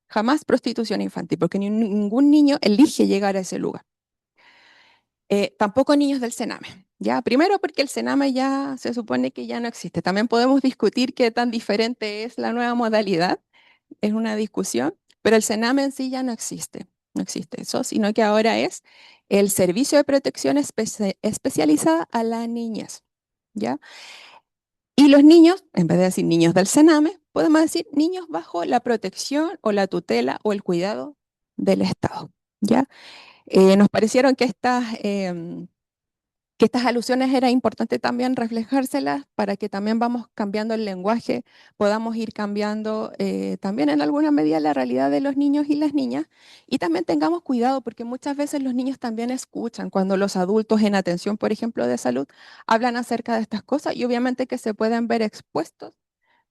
Jamás prostitución infantil, porque ningún niño elige llegar a ese lugar. Tampoco niños del Sename. ¿Ya? Primero porque el Sename ya se supone que ya no existe. También podemos discutir qué tan diferente es la nueva modalidad, es una discusión, pero el Sename en sí ya no existe, no existe eso, sino que ahora es el Servicio de Protección Especializada a la Niñez, ¿ya? Y los niños, en vez de decir niños del Sename, podemos decir niños bajo la protección o la tutela o el cuidado del Estado, ¿ya? Nos parecieron que estas alusiones era importante también reflejárselas para que también vamos cambiando el lenguaje, podamos ir cambiando también en alguna medida la realidad de los niños y las niñas y también tengamos cuidado porque muchas veces los niños también escuchan cuando los adultos en atención, por ejemplo, de salud, hablan acerca de estas cosas y obviamente que se pueden ver expuestos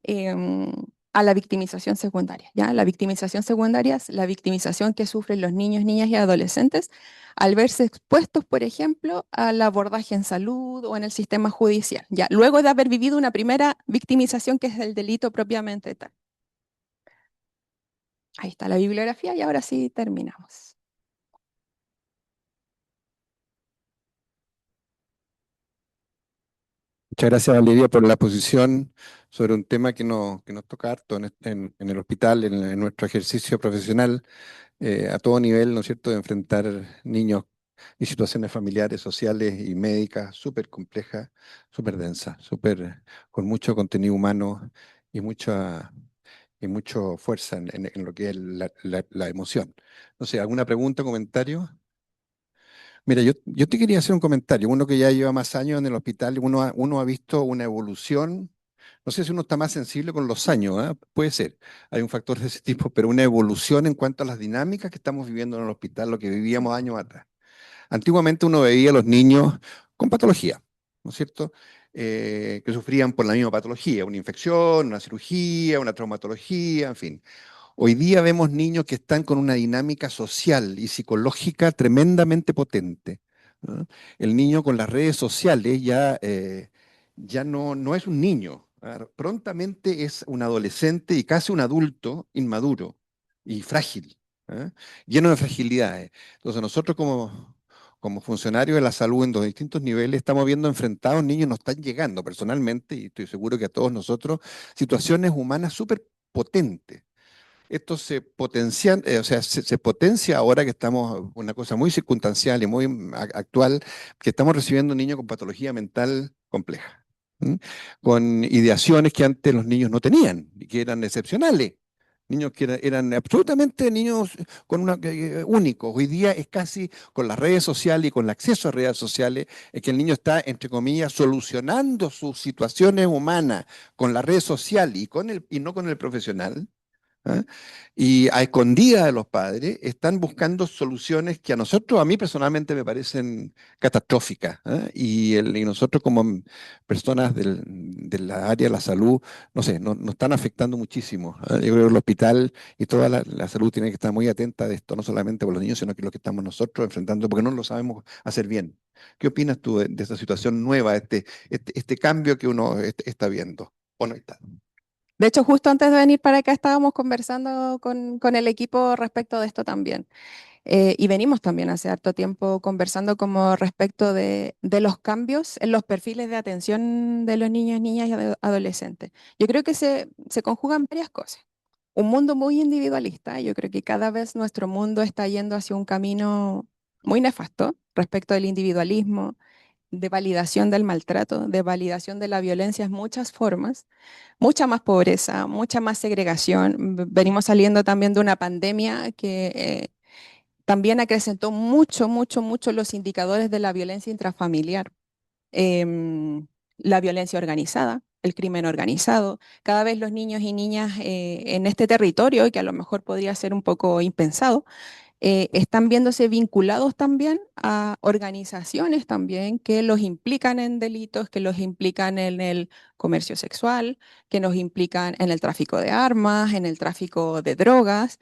em, a la victimización secundaria. ¿Ya? La victimización secundaria es la victimización que sufren los niños, niñas y adolescentes al verse expuestos, por ejemplo, al abordaje en salud o en el sistema judicial, ¿ya? Luego de haber vivido una primera victimización que es el delito propiamente tal. Ahí está la bibliografía y ahora sí terminamos. Muchas gracias, Valeria, por la posición sobre un tema que nos toca harto en el hospital, en nuestro ejercicio profesional, a todo nivel, ¿no es cierto?, de enfrentar niños y situaciones familiares, sociales y médicas súper complejas, súper densas, súper con mucho contenido humano y y mucha fuerza en lo que es la emoción. No sé, ¿alguna pregunta, comentario? Mira, yo te quería hacer un comentario. Uno que ya lleva más años en el hospital, uno ha visto una evolución. No sé si uno está más sensible con los años, ¿ah? Puede ser. Hay un factor de ese tipo, pero una evolución en cuanto a las dinámicas que estamos viviendo en el hospital, lo que vivíamos años atrás. Antiguamente uno veía a los niños con patología, ¿no es cierto? Que sufrían por la misma patología, una infección, una cirugía, una traumatología, en fin. Hoy día vemos niños que están con una dinámica social y psicológica tremendamente potente, ¿no? El niño con las redes sociales ya no es un niño, ¿ah? Prontamente es un adolescente y casi un adulto inmaduro y frágil, ¿ah? Lleno de fragilidades. Entonces nosotros como funcionarios de la salud en los distintos niveles estamos viendo enfrentados niños, nos están llegando personalmente, y estoy seguro que a todos nosotros, situaciones humanas súper potentes, esto se potencia, o sea, se potencia ahora que estamos, una cosa muy circunstancial y muy actual, que estamos recibiendo niños con patología mental compleja, ¿m? Con ideaciones que antes los niños no tenían y que eran excepcionales. Niños que eran absolutamente niños con únicos. Hoy día es casi con las redes sociales y con el acceso a redes sociales, es que el niño está, entre comillas, solucionando sus situaciones humanas con la red social y no con el profesional. ¿Ah? Y a escondida de los padres están buscando soluciones que a nosotros, a mí personalmente me parecen catastróficas. ¿Ah? Y nosotros como personas de la área de la salud, no sé, nos están afectando muchísimo. ¿Ah? Yo creo que el hospital y toda la salud tiene que estar muy atenta de esto, no solamente por los niños, sino que lo que estamos nosotros enfrentando, porque no lo sabemos hacer bien. ¿Qué opinas tú de esta situación nueva, este cambio que uno está viendo? ¿O no está? De hecho, justo antes de venir para acá estábamos conversando con el equipo respecto de esto también. Y venimos también hace harto tiempo conversando como respecto de los cambios en los perfiles de atención de los niños, niñas y adolescentes. Yo creo que se conjugan varias cosas. Un mundo muy individualista. Yo creo que cada vez nuestro mundo está yendo hacia un camino muy nefasto respecto del individualismo, de validación del maltrato, de validación de la violencia en muchas formas, mucha más pobreza, mucha más segregación. Venimos saliendo también de una pandemia que también acrecentó mucho, mucho, mucho los indicadores de la violencia intrafamiliar, la violencia organizada, el crimen organizado. Cada vez los niños y niñas en este territorio, que a lo mejor podría ser un poco impensado, están viéndose vinculados también a organizaciones también que los implican en delitos, que los implican en el comercio sexual, que nos implican en el tráfico de armas, en el tráfico de drogas,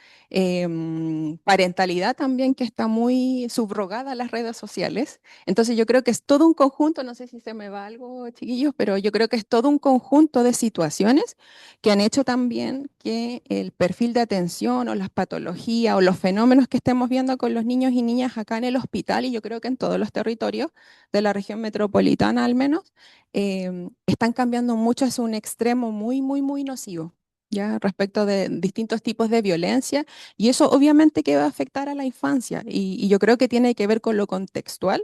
parentalidad también que está muy subrogada a las redes sociales. Entonces yo creo que es todo un conjunto, no sé si se me va algo, chiquillos, pero yo creo que es todo un conjunto de situaciones que han hecho también que el perfil de atención o las patologías o los fenómenos que estemos viendo con los niños y niñas acá en el hospital, y yo creo que en todos los territorios de la región metropolitana al menos, están cambiando mucho hacia un extremo muy, muy, muy nocivo. Ya respecto de distintos tipos de violencia, y eso obviamente que va a afectar a la infancia, y yo creo que tiene que ver con lo contextual,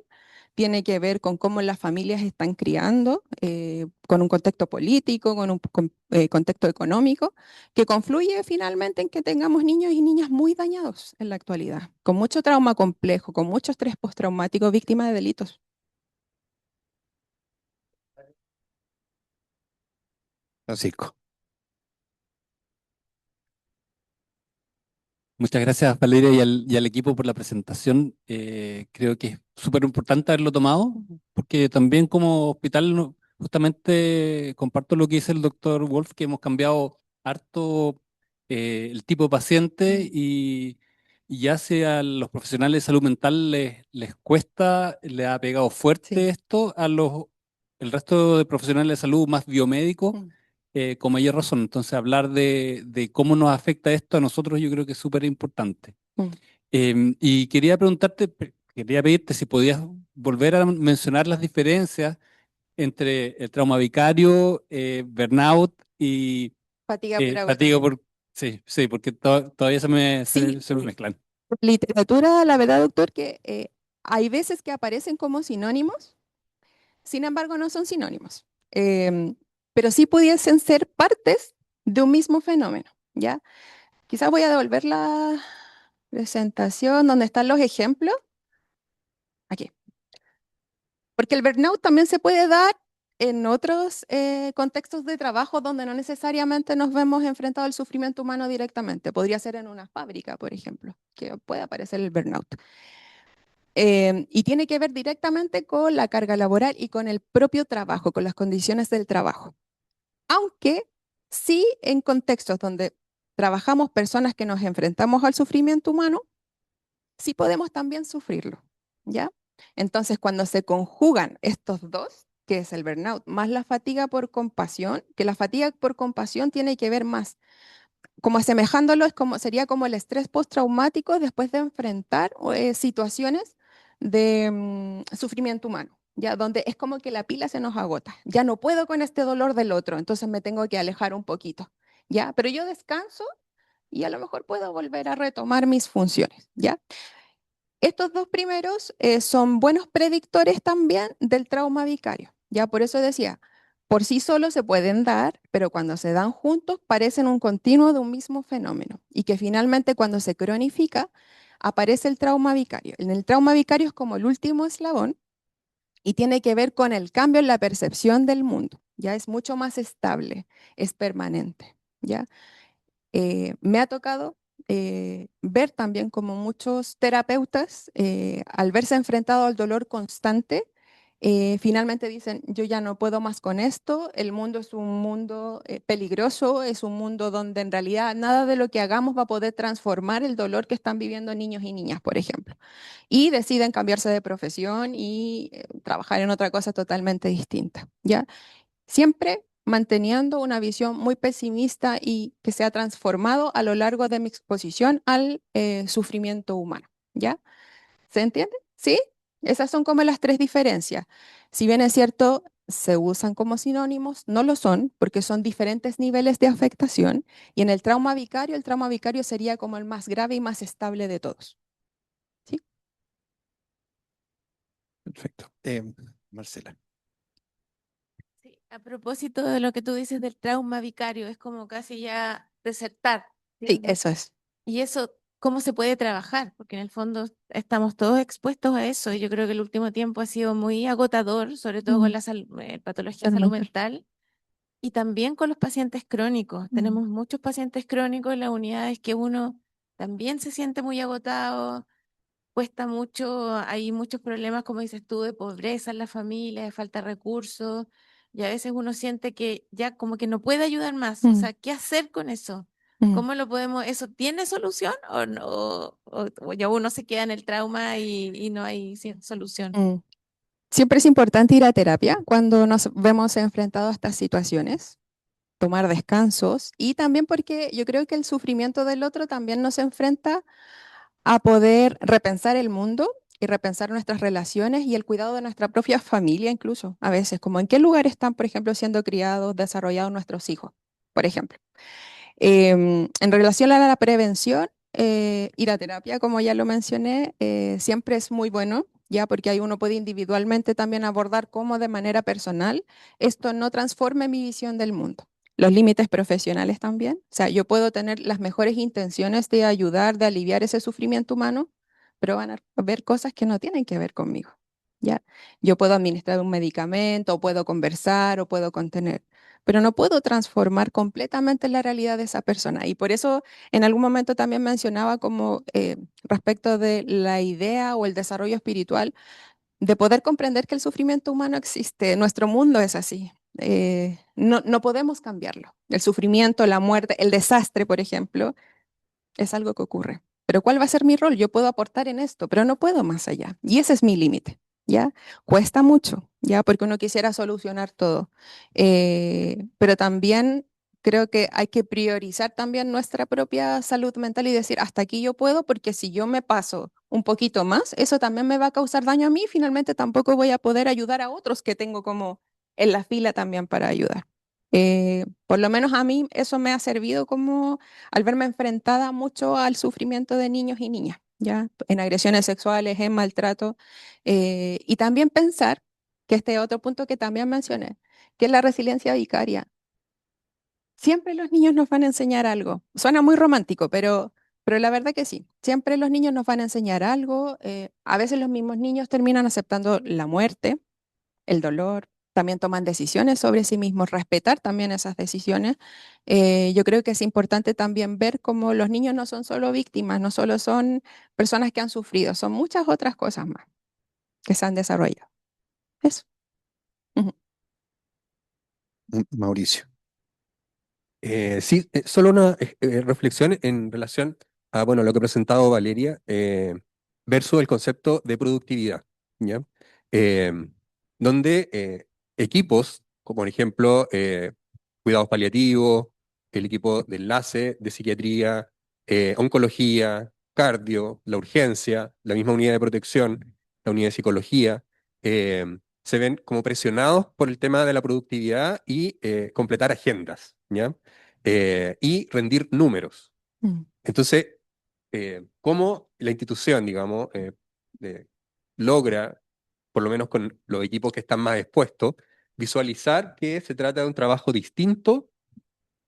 tiene que ver con cómo las familias están criando, con un contexto político, con un contexto económico, que confluye finalmente en que tengamos niños y niñas muy dañados en la actualidad, con mucho trauma complejo, con mucho estrés postraumático, víctimas de delitos. Francisco. Muchas gracias, Valeria, y al equipo por la presentación. Creo que es súper importante haberlo tomado, porque también como hospital justamente comparto lo que dice el doctor Wolf, que hemos cambiado harto el tipo de paciente Mm. y ya sea a los profesionales de salud mental les cuesta, le ha pegado Sí. fuerte esto el resto de profesionales de salud más biomédicos Mm. con mayor razón. Entonces, hablar de cómo nos afecta esto a nosotros yo creo que es súper importante. Mm. Y quería pedirte si podías volver a mencionar las diferencias entre el trauma vicario, burnout y Fatiga por fatiga agotamiento. por... Sí, sí, porque todavía Sí, se me mezclan. literatura, la verdad, doctor, que hay veces que aparecen como sinónimos, sin embargo, no son sinónimos. Pero sí pudiesen ser partes de un mismo fenómeno, ¿ya? Quizás voy a devolver la presentación donde están los ejemplos. Aquí. Porque el burnout también se puede dar en otros contextos de trabajo donde no necesariamente nos vemos enfrentados al sufrimiento humano directamente. Podría ser en una fábrica, por ejemplo, que puede aparecer el burnout. Y tiene que ver directamente con la carga laboral y con el propio trabajo, con las condiciones del trabajo. Aunque sí en contextos donde trabajamos personas que nos enfrentamos al sufrimiento humano, sí podemos también sufrirlo, ¿ya? Entonces, cuando se conjugan estos dos, que es el burnout, más la fatiga por compasión, que la fatiga por compasión tiene que ver más, como asemejándolo, sería como el estrés postraumático después de enfrentar situaciones de sufrimiento humano. Ya, donde es como que la pila se nos agota. Ya no puedo con este dolor del otro, entonces me tengo que alejar un poquito. Ya, pero yo descanso y a lo mejor puedo volver a retomar mis funciones, ¿ya? Estos dos primeros son buenos predictores también del trauma vicario. Ya por eso decía, por sí solos se pueden dar, pero cuando se dan juntos parecen un continuo de un mismo fenómeno y que finalmente cuando se cronifica aparece el trauma vicario. En el trauma vicario es como el último eslabón y tiene que ver con el cambio en la percepción del mundo. Ya es mucho más estable, es permanente. ¿Ya? Me ha tocado ver también como muchos terapeutas, al verse enfrentado al dolor constante, finalmente dicen, yo ya no puedo más con esto, el mundo es un mundo peligroso, es un mundo donde en realidad nada de lo que hagamos va a poder transformar el dolor que están viviendo niños y niñas, por ejemplo. Y deciden cambiarse de profesión y trabajar en otra cosa totalmente distinta, ¿ya? Siempre manteniendo una visión muy pesimista y que se ha transformado a lo largo de mi exposición al sufrimiento humano. ¿Ya? ¿Se entiende? ¿Sí? Esas son como las tres diferencias. Si bien es cierto, se usan como sinónimos, no lo son porque son diferentes niveles de afectación y en el trauma vicario sería como el más grave y más estable de todos. ¿Sí? Perfecto. Marcela. Sí, a propósito de lo que tú dices del trauma vicario, es como casi ya desertar, Sí, ¿cierto? eso es. Y eso, ¿cómo se puede trabajar? Porque en el fondo estamos todos expuestos a eso y yo creo que el último tiempo ha sido muy agotador, sobre todo con la patología de salud Totalmente. mental y también con los pacientes crónicos. Tenemos muchos pacientes crónicos en las unidades que uno también se siente muy agotado, cuesta mucho, hay muchos problemas, como dices tú, de pobreza en la familia, de falta de recursos, y a veces uno siente que ya como que no puede ayudar más. O Mm, sea, ¿qué hacer con eso? mm, ¿Cómo lo podemos, eso tiene solución o no? O ya uno se queda en el trauma y no hay solución. mm. Siempre es importante ir a terapia cuando nos vemos enfrentados a estas situaciones, tomar descansos y también porque yo creo que el sufrimiento del otro también nos enfrenta a poder repensar el mundo y repensar nuestras relaciones y el cuidado de nuestra propia familia incluso, a veces, como en qué lugar están, por ejemplo, siendo criados, desarrollados nuestros hijos, por ejemplo. En relación a la prevención, ir a terapia, como ya lo mencioné, siempre es muy bueno, ya porque ahí uno puede individualmente también abordar cómo de manera personal esto no transforme mi visión del mundo. Los límites profesionales también. O sea, yo puedo tener las mejores intenciones de ayudar, de aliviar ese sufrimiento humano, pero van a haber cosas que no tienen que ver conmigo. ¿Ya? Yo puedo administrar un medicamento, o puedo conversar, o puedo contener, pero no puedo transformar completamente la realidad de esa persona. Y por eso en algún momento también mencionaba como respecto de la idea o el desarrollo espiritual, de poder comprender que el sufrimiento humano existe, nuestro mundo es así. No podemos cambiarlo. El sufrimiento, la muerte, el desastre, por ejemplo, es algo que ocurre. Pero ¿cuál va a ser mi rol? Yo puedo aportar en esto, pero no puedo más allá. Y ese es mi límite, ¿ya? Cuesta mucho, ¿ya? Porque uno quisiera solucionar todo. Pero también creo que hay que priorizar también nuestra propia salud mental y decir, hasta aquí yo puedo, porque si yo me paso un poquito más, eso también me va a causar daño a mí y finalmente tampoco voy a poder ayudar a otros que tengo como en la fila también para ayudar. Por lo menos a mí eso me ha servido como al verme enfrentada mucho al sufrimiento de niños y niñas, ya en agresiones sexuales, en maltrato, y también pensar que este otro punto que también mencioné, que es la resiliencia vicaria. Siempre los niños nos van a enseñar algo. Suena muy romántico, pero la verdad que sí. Siempre los niños nos van a enseñar algo. A veces los mismos niños terminan aceptando la muerte, el dolor, también toman decisiones sobre sí mismos, respetar también esas decisiones. Yo creo que es importante también ver cómo los niños no son solo víctimas, no solo son personas que han sufrido, son muchas otras cosas más que se han desarrollado. Eso. Ujú. Mauricio. Sí, solo una reflexión en relación a bueno, lo que ha presentado Valeria versus el concepto de productividad, ¿ya? Eh, donde equipos, como por ejemplo cuidados paliativos, el equipo de enlace de psiquiatría, oncología, cardio, la urgencia, la misma unidad de protección, la unidad de psicología, eh, se ven como presionados por el tema de la productividad y completar agendas, ¿ya? Y rendir números. Entonces, cómo la institución, digamos, logra, por lo menos con los equipos que están más expuestos, visualizar que se trata de un trabajo distinto,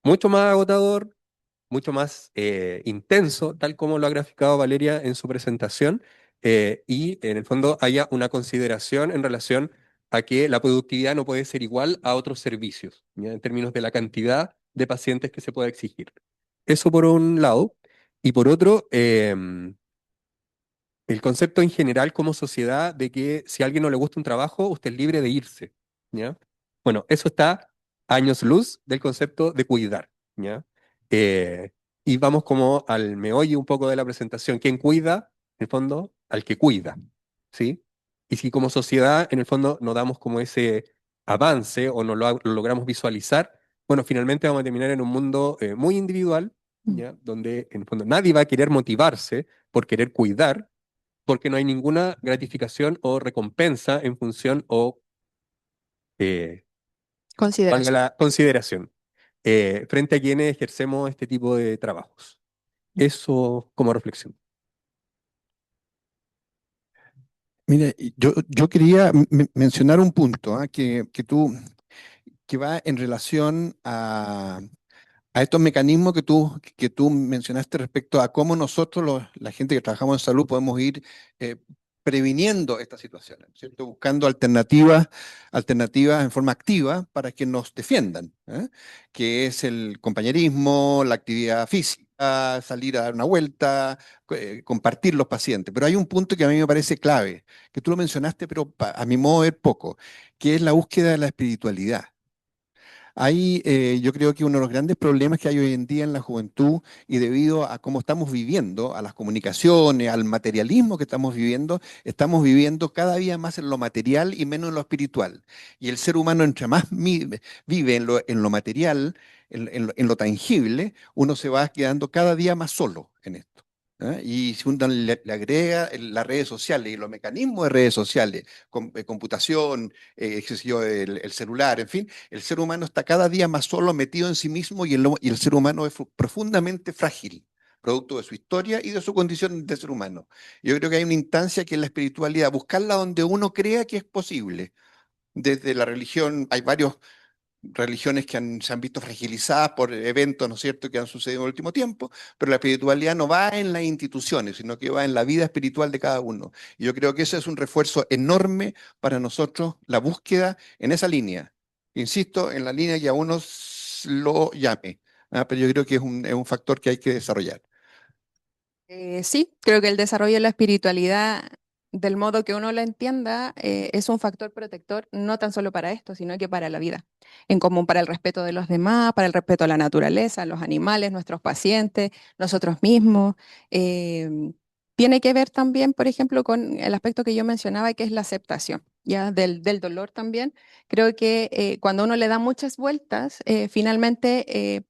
mucho más agotador, mucho más intenso, tal como lo ha graficado Valeria en su presentación, y en el fondo haya una consideración en relación a que la productividad no puede ser igual a otros servicios, ¿ya? En términos de la cantidad de pacientes que se pueda exigir. Eso por un lado. Y por otro, el concepto en general como sociedad de que si a alguien no le gusta un trabajo, usted es libre de irse, ¿ya? Bueno, eso está años luz del concepto de cuidar, ¿ya? Eh, y vamos como al meollo un poco de la presentación. ¿Quién cuida? En el fondo, al que cuida, ¿sí? Y si como sociedad, en el fondo, no damos como ese avance o no lo logramos visualizar, bueno, finalmente vamos a terminar en un mundo muy individual, ¿ya? Donde en el fondo nadie va a querer motivarse por querer cuidar, porque no hay ninguna gratificación o recompensa en función o, valga Consideración. la consideración, frente a quienes ejercemos este tipo de trabajos. Eso como reflexión. Mire, yo quería mencionar un punto, que va en relación a estos mecanismos que tú mencionaste respecto a cómo nosotros, la gente que trabajamos en salud, podemos ir eh, previniendo estas situaciones, ¿cierto? Buscando alternativas en forma activa para que nos defiendan, ¿eh? Que es el compañerismo, la actividad física, salir a dar una vuelta, compartir los pacientes. Pero hay un punto que a mí me parece clave, que tú lo mencionaste, pero a mi modo de ver poco, que es la búsqueda de la espiritualidad. Ahí yo creo que uno de los grandes problemas que hay hoy en día en la juventud y debido a cómo estamos viviendo, a las comunicaciones, al materialismo que estamos viviendo cada día más en lo material y menos en lo espiritual. Y el ser humano, entre más vive en lo material, en lo tangible, uno se va quedando cada día más solo en esto. ¿Eh? Y si uno le agrega las redes sociales y los mecanismos de redes sociales, computación, qué sé yo, el celular, en fin, el ser humano está cada día más solo, metido en sí mismo y el ser humano es profundamente frágil, producto de su historia y de su condición de ser humano. Yo creo que hay una instancia que es la espiritualidad, buscarla donde uno crea que es posible. Desde la religión, hay varias religiones que se han visto fragilizadas por eventos, ¿no es cierto?, que han sucedido en el último tiempo, pero la espiritualidad no va en las instituciones, sino que va en la vida espiritual de cada uno. Y yo creo que ese es un refuerzo enorme para nosotros, la búsqueda en esa línea. Insisto, en la línea que a uno lo llame, ¿ah? Pero yo creo que es un factor que hay que desarrollar. Sí, creo que el desarrollo de la espiritualidad, del modo que uno la entienda, es un factor protector no tan solo para esto, sino que para la vida, en común para el respeto de los demás, para el respeto a la naturaleza, a los animales, nuestros pacientes, nosotros mismos. Eh, Tiene que ver también, por ejemplo, con el aspecto que yo mencionaba, que es la aceptación, ya del dolor también. Creo que cuando uno le da muchas vueltas, finalmente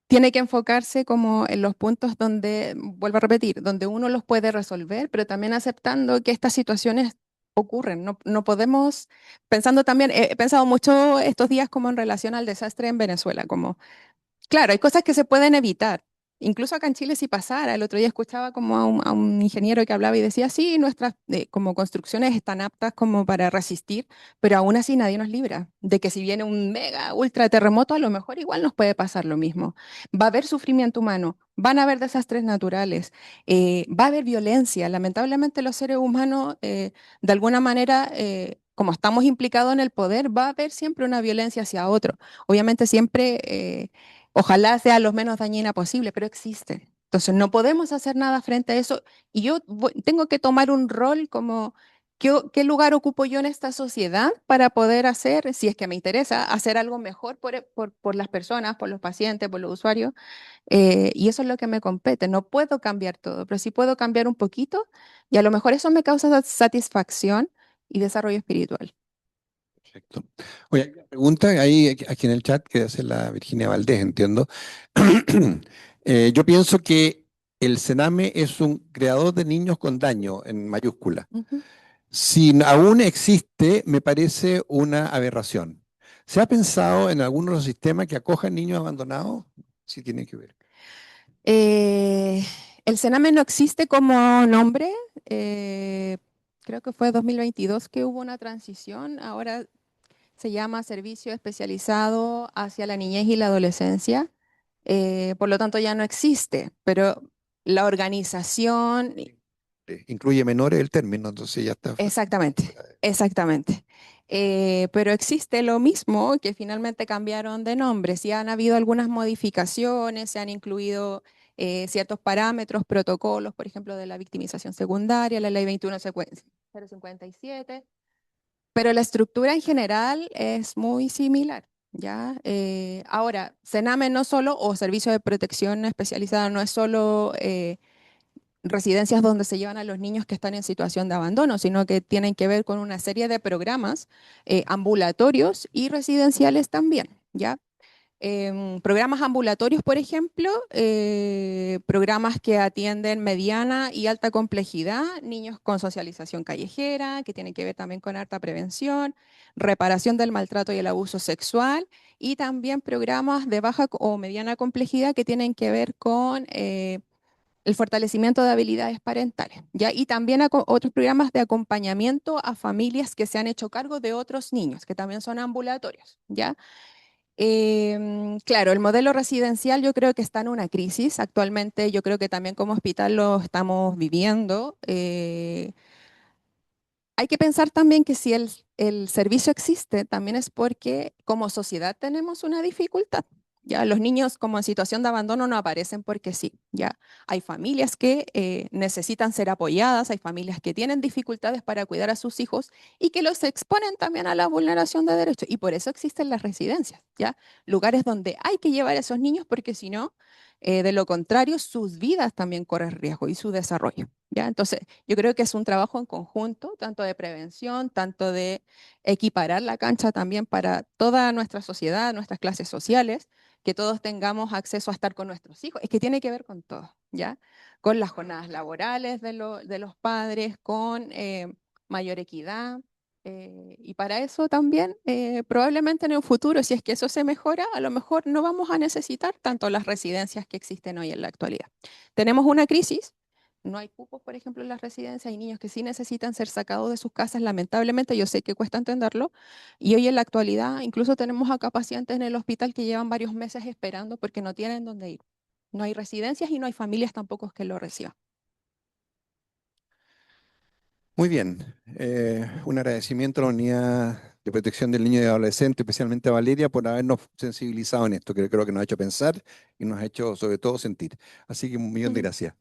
tiene que enfocarse como en los puntos donde, vuelvo a repetir, donde uno los puede resolver, pero también aceptando que estas situaciones ocurren. No podemos, pensando también, he pensado mucho estos días como en relación al desastre en Venezuela, como claro, hay cosas que se pueden evitar. Incluso acá en Chile si pasara, el otro día escuchaba como a un ingeniero que hablaba y decía, sí, nuestras como construcciones están aptas como para resistir, pero aún así nadie nos libra de que si viene un mega, ultra terremoto, a lo mejor igual nos puede pasar lo mismo. Va a haber sufrimiento humano, van a haber desastres naturales, va a haber violencia. Lamentablemente los seres humanos, de alguna manera, como estamos implicados en el poder, va a haber siempre una violencia hacia otro. Obviamente siempre... ojalá sea lo menos dañina posible, pero existe. Entonces, no podemos hacer nada frente a eso. Y yo tengo que tomar un rol como, ¿qué lugar ocupo yo en esta sociedad para poder hacer, si es que me interesa, hacer algo mejor por las personas, por los pacientes, por los usuarios? Y eso es lo que me compete. No puedo cambiar todo, pero sí puedo cambiar un poquito y a lo mejor eso me causa satisfacción y desarrollo espiritual. Perfecto. Oye, hay una pregunta ahí aquí en el chat que hace la Virginia Valdés, entiendo. Yo pienso que el Sename es un creador de niños con daño en mayúscula. Ujú. Si aún existe, me parece una aberración. ¿Se ha pensado en algunos de los sistemas que acojan niños abandonados? Sí, tiene que ver. Eh, el Sename no existe como nombre. eh, Creo que fue 2022 que hubo una transición. Ahora se llama Servicio Especializado hacia la Niñez y la Adolescencia. Por lo tanto, ya no existe, pero la organización, Incluye menores el término, entonces ya está. exactamente, exactamente. Pero existe lo mismo que finalmente cambiaron de nombre. Sí han habido algunas modificaciones, se han incluido ciertos parámetros, protocolos, por ejemplo, de la victimización secundaria, la ley 21.057. Pero la estructura en general es muy similar, ¿ya? Ahora, Sename no solo, o Servicio de Protección Especializada, no es solo residencias donde se llevan a los niños que están en situación de abandono, sino que tienen que ver con una serie de programas ambulatorios y residenciales también, ¿ya? Programas ambulatorios, por ejemplo, programas que atienden mediana y alta complejidad, niños con socialización callejera, que tienen que ver también con harta prevención, reparación del maltrato y el abuso sexual, y también programas de baja o mediana complejidad que tienen que ver con el fortalecimiento de habilidades parentales, ¿ya? Y también otros programas de acompañamiento a familias que se han hecho cargo de otros niños, que también son ambulatorios, ¿ya? Claro, el modelo residencial yo creo que está en una crisis. Actualmente yo creo que también como hospital lo estamos viviendo. Hay que pensar también que si el servicio existe, también es porque como sociedad tenemos una dificultad. Ya los niños como en situación de abandono no aparecen porque sí. Ya hay familias que necesitan ser apoyadas, hay familias que tienen dificultades para cuidar a sus hijos y que los exponen también a la vulneración de derechos. Y por eso existen las residencias, ya lugares donde hay que llevar a esos niños porque si no, de lo contrario, sus vidas también corren riesgo y su desarrollo. ¿Ya? Entonces, yo creo que es un trabajo en conjunto, tanto de prevención, tanto de equiparar la cancha también para toda nuestra sociedad, nuestras clases sociales, que todos tengamos acceso a estar con nuestros hijos. Es que tiene que ver con todo, ¿ya? Con las jornadas laborales de los padres, con mayor equidad. Y para eso también, probablemente en el futuro, si es que eso se mejora, a lo mejor no vamos a necesitar tanto las residencias que existen hoy en la actualidad. Tenemos una crisis, no hay cupos, por ejemplo, en las residencias, hay niños que sí necesitan ser sacados de sus casas, lamentablemente, yo sé que cuesta entenderlo, y hoy en la actualidad incluso tenemos acá pacientes en el hospital que llevan varios meses esperando porque no tienen dónde ir. No hay residencias y no hay familias tampoco que lo reciban. Muy bien. Un agradecimiento a la Unidad de Protección del Niño y Adolescente, especialmente a Valeria, por habernos sensibilizado en esto, que creo que nos ha hecho pensar y nos ha hecho sobre todo sentir. Así que un millón de Ujú. gracias.